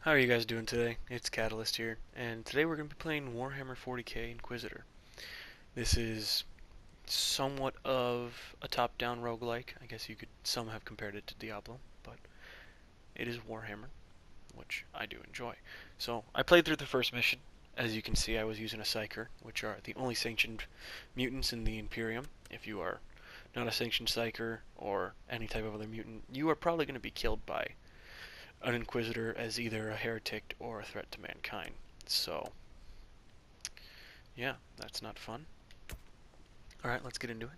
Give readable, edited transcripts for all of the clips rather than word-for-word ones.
How are you guys doing today? It's Catalyst here, and today we're going to be playing Warhammer 40k Inquisitor. This is somewhat of a top-down roguelike. I guess you could some have compared it to Diablo, but it is Warhammer, which I do enjoy. So I played through the first mission. As you can see, I was using a Psyker, which are the only sanctioned mutants in the Imperium. If you are not a sanctioned Psyker or any type of other mutant, you are probably going to be killed by an Inquisitor as either a heretic or a threat to mankind. So, yeah, that's not fun. Alright, let's get into it.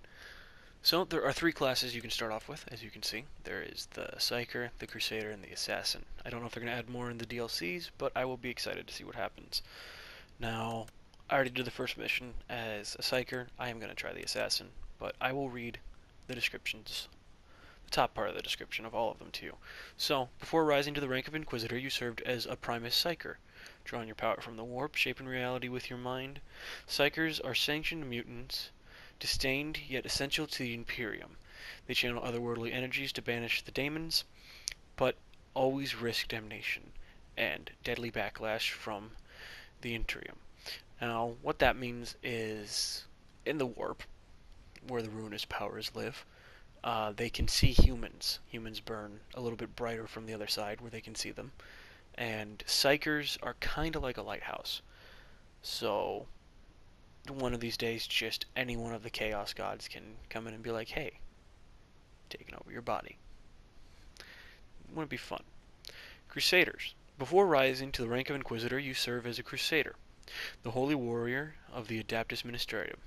So, there are three classes you can start off with, as you can see. There is the Psyker, the Crusader, and the Assassin. I don't know if they're going to add more in the DLCs, but I will be excited to see what happens. Now, I already did the first mission as a Psyker. I am going to try the Assassin, but I will read the descriptions, the top part of the description of all of them to you. So, before rising to the rank of Inquisitor, you served as a Primus Psyker, drawing your power from the warp, shaping reality with your mind. Psykers are sanctioned mutants, disdained yet essential to the Imperium. They channel otherworldly energies to banish the daemons, but always risk damnation and deadly backlash from the Imperium. Now, what that means is, in the warp, where the ruinous powers live, they can see humans. Humans burn a little bit brighter from the other side where they can see them. And Psykers are kind of like a lighthouse. So, one of these days, just any one of the Chaos Gods can come in and be like, hey, taking over your body. Wouldn't it be fun? Crusaders. Before rising to the rank of Inquisitor, you serve as a Crusader, the holy warrior of the Adeptus Ministerium.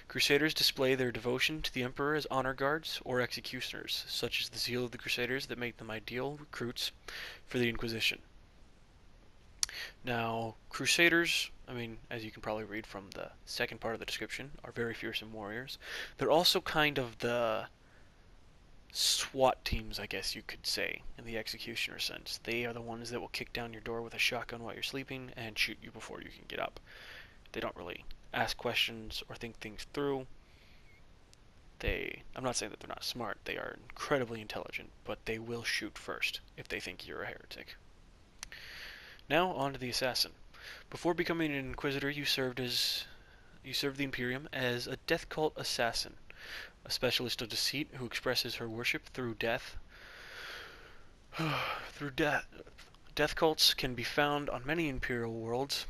Crusaders display their devotion to the Emperor as honor guards or executioners, such as the zeal of the Crusaders that make them ideal recruits for the Inquisition. Now, Crusaders, I mean, as you can probably read from the second part of the description, are very fearsome warriors. They're also kind of the SWAT teams, I guess you could say, in the executioner sense. They are the ones that will kick down your door with a shotgun while you're sleeping and shoot you before you can get up. They don't really ask questions or think things through. I'm not saying that they're not smart, they are incredibly intelligent, but they will shoot first if they think you're a heretic. Now on to the assassin. Before becoming an Inquisitor, you served the Imperium as a death cult assassin, a specialist of deceit who expresses her worship through death. through death. Death cults can be found on many Imperial worlds,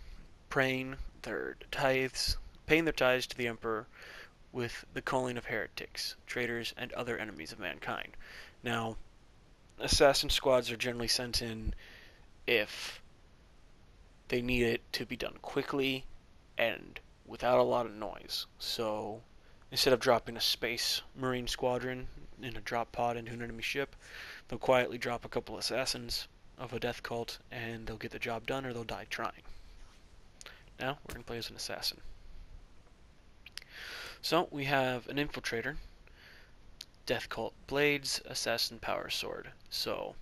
praying their tithes, paying their tithes to the Emperor with the calling of heretics, traitors, and other enemies of mankind. Now, assassin squads are generally sent in if they need it to be done quickly and without a lot of noise. So instead of dropping a space marine squadron in a drop pod into an enemy ship, they'll quietly drop a couple assassins of a death cult and they'll get the job done or they'll die trying. Now we're going to play as an assassin. So we have an infiltrator, death cult blades, assassin power sword. So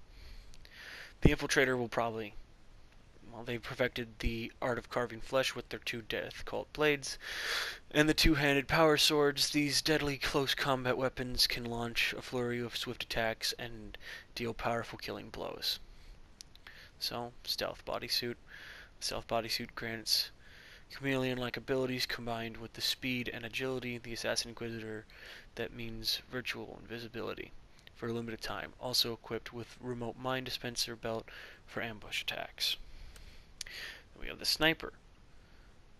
the infiltrator will probably, well, they've perfected the art of carving flesh with their two death cult blades and the two-handed power swords. These deadly close combat weapons can launch a flurry of swift attacks and deal powerful killing blows. So, stealth bodysuit. Stealth bodysuit grants chameleon-like abilities combined with the speed and agility. The Assassin Inquisitor, that means virtual invisibility for a limited time. Also equipped with remote mine dispenser belt for ambush attacks. Then we have the Sniper.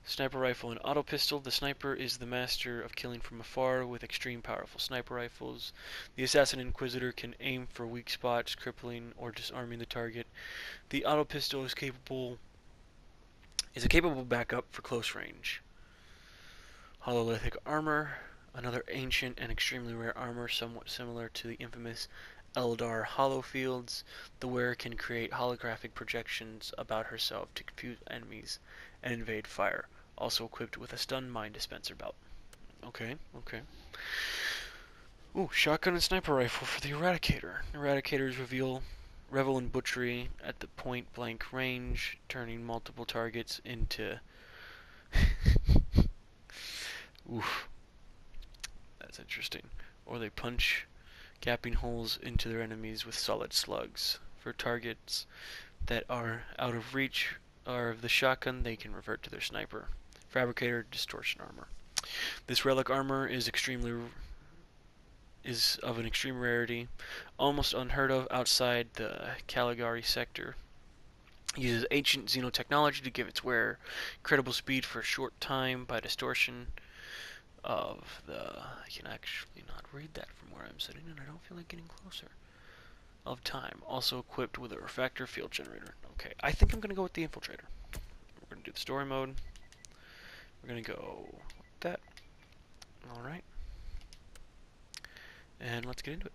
Sniper rifle and auto pistol. The sniper is the master of killing from afar with extreme powerful sniper rifles. The Assassin Inquisitor can aim for weak spots, crippling or disarming the target. The auto pistol is a capable backup for close range. Hololithic armor, another ancient and extremely rare armor, somewhat similar to the infamous Eldar hollow fields. The wearer can create holographic projections about herself to confuse enemies and invade fire. Also equipped with a stun mine dispenser belt. Okay. Ooh, shotgun and sniper rifle for the Eradicator. Eradicators revel in butchery at the point blank range, turning multiple targets into oof, that's interesting. Or they punch gapping holes into their enemies with solid slugs. For targets that are out of reach of the shotgun, they can revert to their sniper. Fabricator, distortion armor. This relic armor is of an extreme rarity, almost unheard of outside the Caligari sector. It uses ancient xenotechnology to give its wearer incredible speed for a short time by distortion of the... I can actually not read that from where I'm sitting, and I don't feel like getting closer. Of time. Also equipped with a refractor field generator. Okay, I think I'm going to go with the infiltrator. We're going to do the story mode. We're going to go with that. Alright. And let's get into it.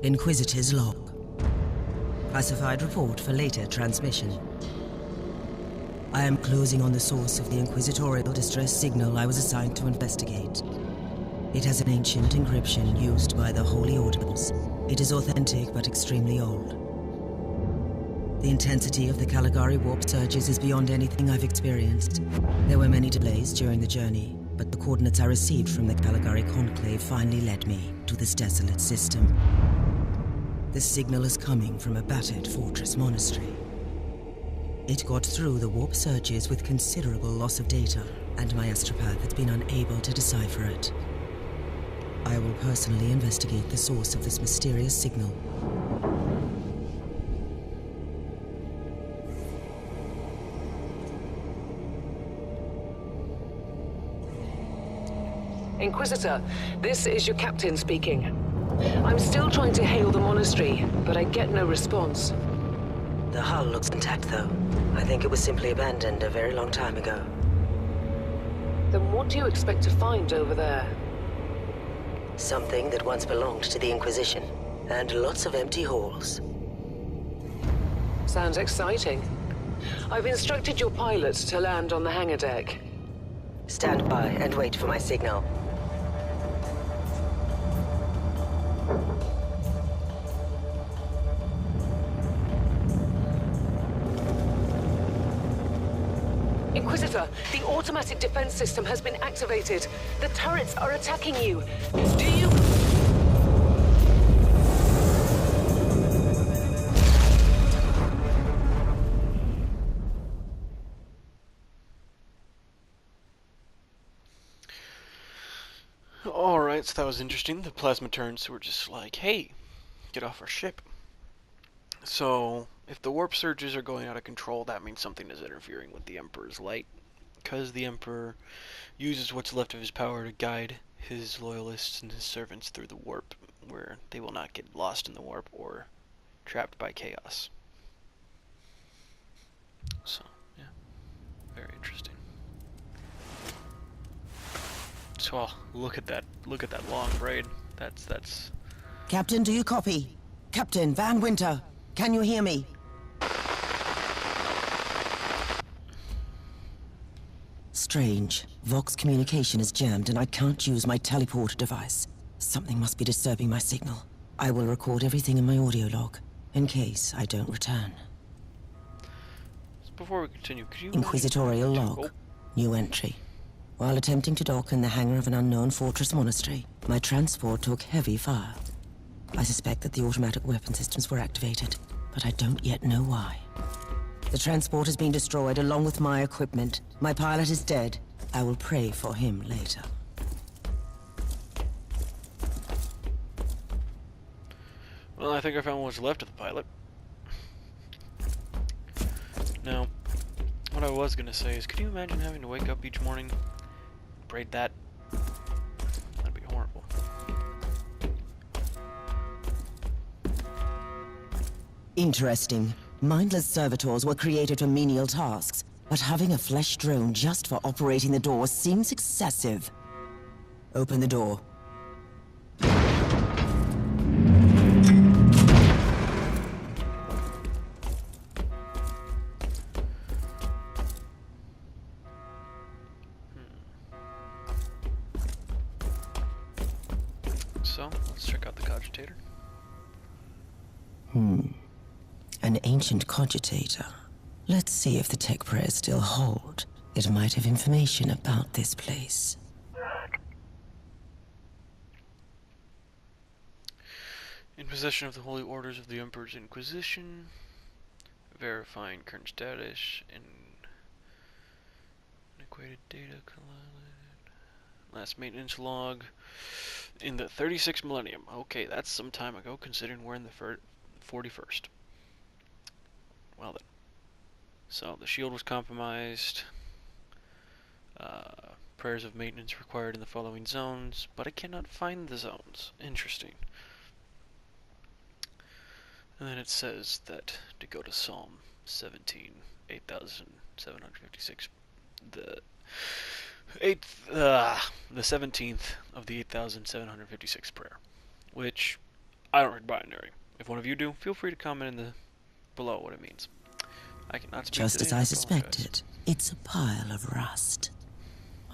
Inquisitor's log. Classified report for later transmission. I am closing on the source of the Inquisitorial distress signal I was assigned to investigate. It has an ancient encryption used by the Holy Orders. It is authentic but extremely old. The intensity of the Caligari warp surges is beyond anything I've experienced. There were many delays during the journey, but the coordinates I received from the Caligari Conclave finally led me to this desolate system. The signal is coming from a battered fortress monastery. It got through the warp surges with considerable loss of data, and my astropath has been unable to decipher it. I will personally investigate the source of this mysterious signal. Inquisitor, this is your captain speaking. I'm still trying to hail the monastery, but I get no response. The hull looks intact, though. I think it was simply abandoned a very long time ago. Then what do you expect to find over there? Something that once belonged to the Inquisition, and lots of empty halls. Sounds exciting. I've instructed your pilot to land on the hangar deck. Stand by and wait for my signal. Inquisitor, the automatic defense system has been activated. The turrets are attacking you. Do you... Alright, so that was interesting. The plasma turns were just like, hey, get off our ship. So, if the warp surges are going out of control, that means something is interfering with the Emperor's light. Because the Emperor uses what's left of his power to guide his loyalists and his servants through the warp, where they will not get lost in the warp or trapped by chaos. So, yeah, very interesting. So, look at that long braid. That's... Captain, do you copy? Captain Van Winter, can you hear me? Strange. Vox communication is jammed and I can't use my teleporter device. Something must be disturbing my signal. I will record everything in my audio log, in case I don't return. Before we continue, could you... Inquisitorial log. New entry. While attempting to dock in the hangar of an unknown fortress monastery, my transport took heavy fire. I suspect that the automatic weapon systems were activated, but I don't yet know why. The transport has been destroyed along with my equipment. My pilot is dead. I will pray for him later. Well, I think I found what's left of the pilot. Now, what I was gonna say is, could you imagine having to wake up each morning, braid that? That'd be horrible. Interesting. Mindless servitors were created for menial tasks, but having a flesh drone just for operating the door seems excessive. Open the door. check out the cogitator. An ancient cogitator. Let's see if the tech prayers still hold. It might have information about this place. In possession of the holy orders of the Emperor's Inquisition. Verifying current status and equated data collected. Last maintenance log in the 36th millennium. Okay, that's some time ago considering we're in the 41st. Well then. So the shield was compromised. Prayers of maintenance required in the following zones, but I cannot find the zones. Interesting. And then it says that to go to Psalm 17, 8,756, the 17th of the 8,756 prayer, which I don't read binary. If one of you do, feel free to comment in the below what it means. I cannot speak Just today, as I suspected, it's a pile of rust.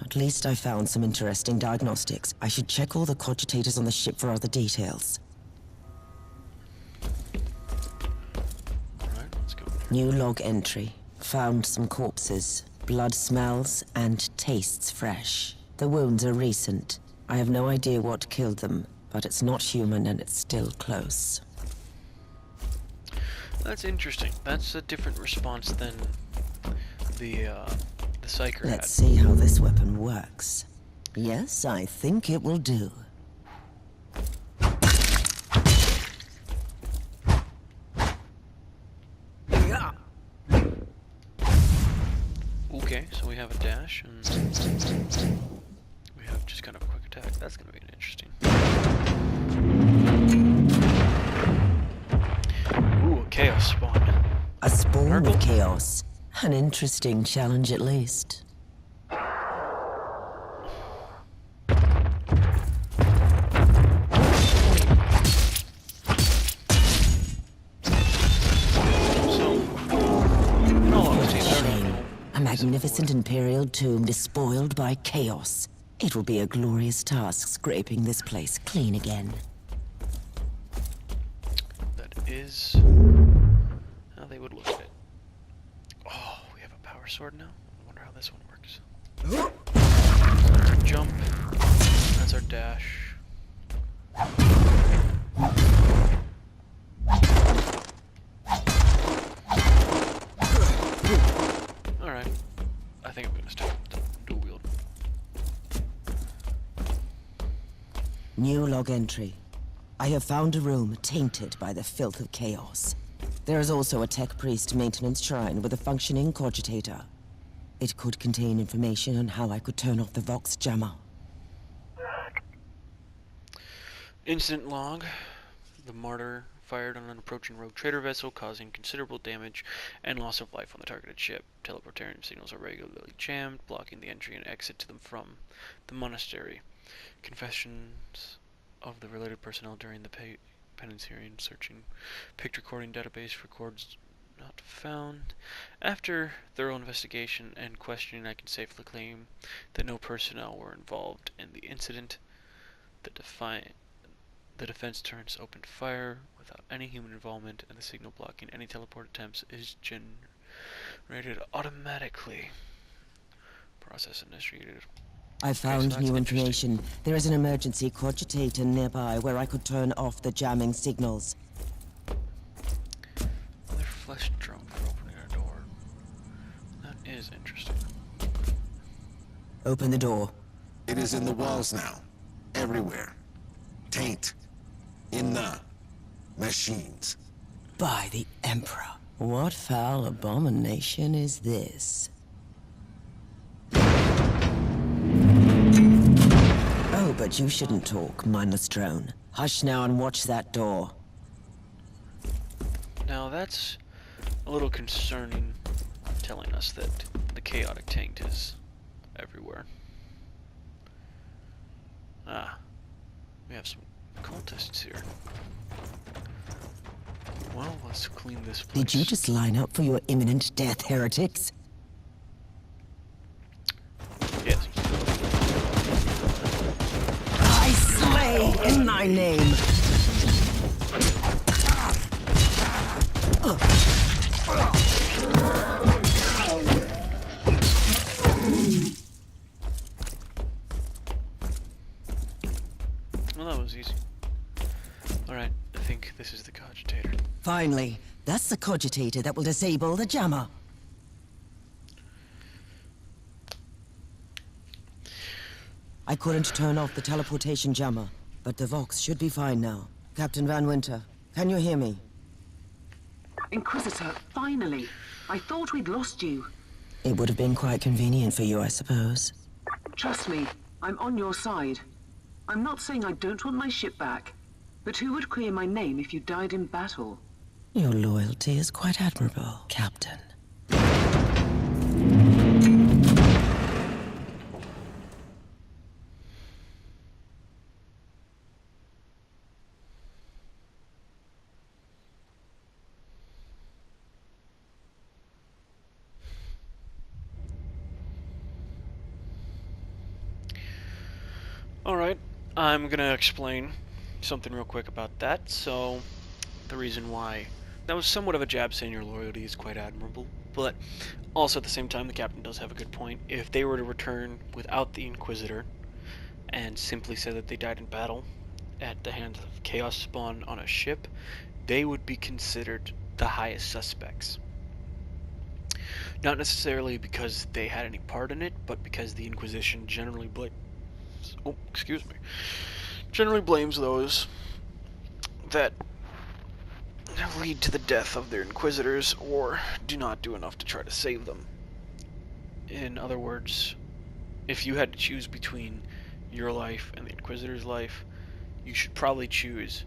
At least I found some interesting diagnostics. I should check all the cogitators on the ship for other details. Alright, let's go. New log entry. Found some corpses. Blood smells and tastes fresh. The wounds are recent. I have no idea what killed them, but it's not human and it's still close. That's interesting. That's a different response than the Psyker Let's see how this weapon works. Yes, I think it will do. Okay, so we have a dash, and we have just kind of a quick attack. That's going to be interesting. Ooh, a chaos spawn. A spawn Purple? of chaos. An interesting challenge at least. A magnificent Imperial tomb despoiled by chaos. It will be a glorious task scraping this place clean again. That is how they would look at it. Oh, we have a power sword now? I wonder how this one works. That's our jump. That's our dash. Alright. I think I'm gonna stick with dual wield. New log entry. I have found a room tainted by the filth of chaos. There is also a tech priest maintenance shrine with a functioning cogitator. It could contain information on how I could turn off the Vox jammer. Incident log. The Martyr fired on an approaching rogue trader vessel, causing considerable damage and loss of life on the targeted ship. Teleportarian signals are regularly jammed, blocking the entry and exit to them from the monastery. Confessions of the related personnel during the penitentiary searching picked recording database records not found. After thorough investigation and questioning, I can safely claim that no personnel were involved in the incident. The defense turrets opened fire without any human involvement, and the signal blocking any teleport attempts is generated automatically. Process initiated. I found that's new interesting. information. There is an emergency cogitator nearby where I could turn off the jamming signals. Another flesh drum for opening our door. That is interesting. Open the door. It is in the walls now. Everywhere. Taint. In the machines. By the Emperor. What foul abomination is this? Oh, but you shouldn't talk, mindless drone. Hush now and watch that door. Now that's a little concerning, telling us that the chaotic taint is everywhere. Ah, we have some cultists here. Well, let's clean this place. Did you just line up for your imminent death, heretics? Yes. I slay in thy name. Alright, I think this is the cogitator. Finally, that's the cogitator that will disable the jammer. I couldn't turn off the teleportation jammer, but the Vox should be fine now. Captain Van Winter, can you hear me? Inquisitor, finally. I thought we'd lost you. It would have been quite convenient for you, I suppose. Trust me, I'm on your side. I'm not saying I don't want my ship back, but who would clear my name if you died in battle? Your loyalty is quite admirable, Captain. Alright, I'm gonna explain something real quick about that. So, the reason why that was somewhat of a jab saying your loyalty is quite admirable, but also at the same time the captain does have a good point. If they were to return without the Inquisitor and simply say that they died in battle at the hands of Chaos Spawn on a ship, they would be considered the highest suspects. Not necessarily because they had any part in it, but because the Inquisition generally generally blames those that lead to the death of their Inquisitors or do not do enough to try to save them. In other words, if you had to choose between your life and the Inquisitor's life, you should probably choose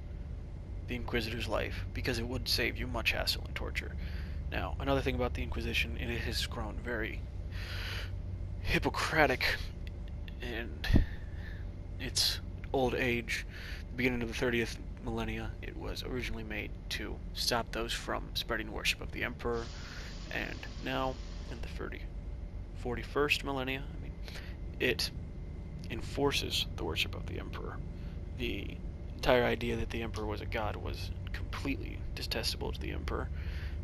the Inquisitor's life because it would save you much hassle and torture. Now, another thing about the Inquisition, it has grown very Hippocratic and its old age, beginning of the 30th millennia. It was originally made to stop those from spreading worship of the Emperor, and now in the 41st millennia, it enforces the worship of the Emperor. The entire idea that the Emperor was a god was completely detestable to the Emperor,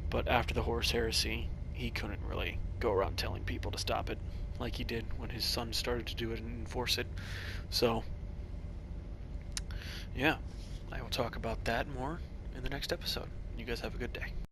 but after the Horus Heresy, he couldn't really go around telling people to stop it like he did when his son started to do it and enforce it. So, yeah, I will talk about that more in the next episode. You guys have a good day.